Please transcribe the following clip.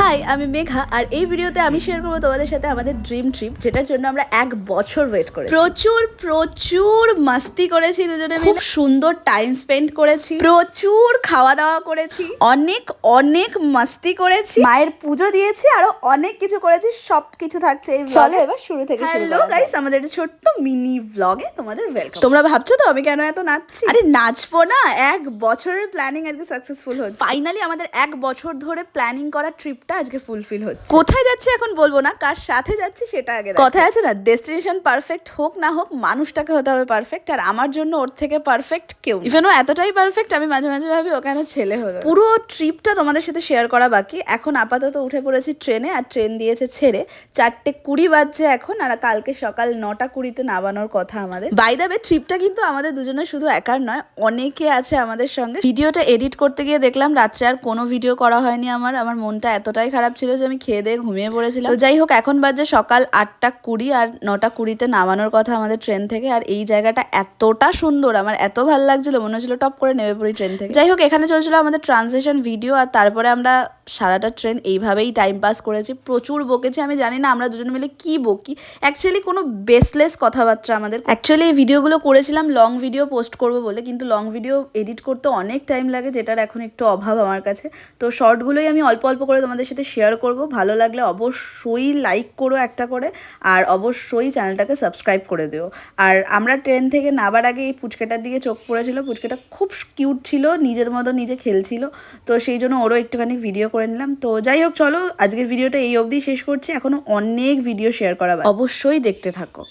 High, আমি মেঘা আর এই ভিডিওতে আমি শেয়ার করবো তোমাদের সাথে আমাদের ড্রিম ট্রিপ, যেটার জন্য আমরা 1 বছর ওয়েট করেছি। প্রচুর মাস্তি করেছি দুজনে, খুব সুন্দর টাইম স্পেন্ড করেছি, প্রচুর খাওয়া দাওয়া করেছি, অনেক মাস্তি করেছি, মায়ের পুজো দিয়েছি, আরো অনেক কিছু করেছি। সবকিছু থাকছে এই ব্লগে। এবার শুরু থেকে হ্যালো গাইস, আমাদের একটা ছোট্ট মিনি ব্লগে তোমাদের ওয়েলকাম। তোমরা ভাবছো তো আমি কেন এত নাচছি? আরে নাচবো না, 1 বছরের প্ল্যানিং আজকে সাকসেসফুল হচ্ছে। ফাইনালি আমাদের 1 বছর ধরে প্ল্যানিং করা ট্রিপটা আজকে ফুলফিল হচ্ছে। কোথায় যাচ্ছি এখন বলবো না, কার সাথে যাচ্ছি সেটা আগে। কথায় আছে না, ডেস্টিনেশন পারফেক্ট হোক না হোক, মানুষটাকে হতে হবে পারফেক্ট। আর আমার জন্য ওর থেকে পারফেক্ট কেউ, ইভেন ও এতটাই পারফেক্ট আমি মাঝে মাঝে ভাবি ও কেন ছেলে হলো। পুরো ট্রিপটা তোমাদের সাথে শেয়ার করা বাকি। এখন আপাতত উঠে পড়েছি ট্রেনে, আর ট্রেন দিয়েছে ছেড়ে। 4:20 বাজছে এখন, আর কালকে সকাল 9:20 নামানোর কথা আমাদের। বাই দ্য ওয়ে, ট্রিপটা কিন্তু আমাদের দুজনের শুধু একার নয়, অনেকে আছে আমাদের সঙ্গে। ভিডিওটা এডিট করতে গিয়ে দেখলাম রাত্রে আর কোনো ভিডিও করা হয়নি। আমার মনটা এতটাই খারাপ ছিল যে আমি খেয়ে দিয়ে ঘুমিয়ে পড়েছিলাম। তো যাই হোক, এখন বাজে সকাল 8:20, আর 9:20 নামানোর কথা আমাদের ট্রেন থেকে। আর এই জায়গাটা এতটা সুন্দর, আমার এত ভালো লাগছিল, মনে হচ্ছিল টপ করে নেমে পড়ি ট্রেন থেকে। যাই হোক, এখানে চলছিল আমাদের ট্রানজিশন ভিডিও, আর তারপরে আমরা সারাটা ট্রেন এইভাবেই টাইম পাস করেছি। প্রচুর বকেছি, আমি জানি না আমরা দুজন মিলে কি বকি। অ্যাকচুয়ালি কোনো বেসলেস কথাবার্তা আমাদের। অ্যাকচুয়ালি এই ভিডিওগুলো করেছিলাম লং ভিডিও পোস্ট করবো বলে, কিন্তু লং ভিডিও এডিট করতে অনেক টাইম লাগে, যেটার এখন একটু অভাব আমার কাছে। তো শর্টগুলোই আমি অল্প অল্প করে তোমাদের সাথে শেয়ার করব। ভালো লাগলে অবশ্যই লাইক করো একটা করে, আর অবশ্যই চ্যানেলটাকে সাবস্ক্রাইব করে দিও। আর আমরা ট্রেন থেকে নাবার আগে এই পুচকেটার দিকে চোখ পড়েছিল। পুচকেটা খুব কিউট ছিল, নিজের মতো নিজে খেলছিল, তো সেই জন্য ওরও একটুখানি ভিডিও করে নিলাম। তো যাই হোক, চলো আজকের ভিডিওটা এই অবধি শেষ করছি। এখনো অনেক ভিডিও শেয়ার করা, অবশ্যই দেখতে থাকো।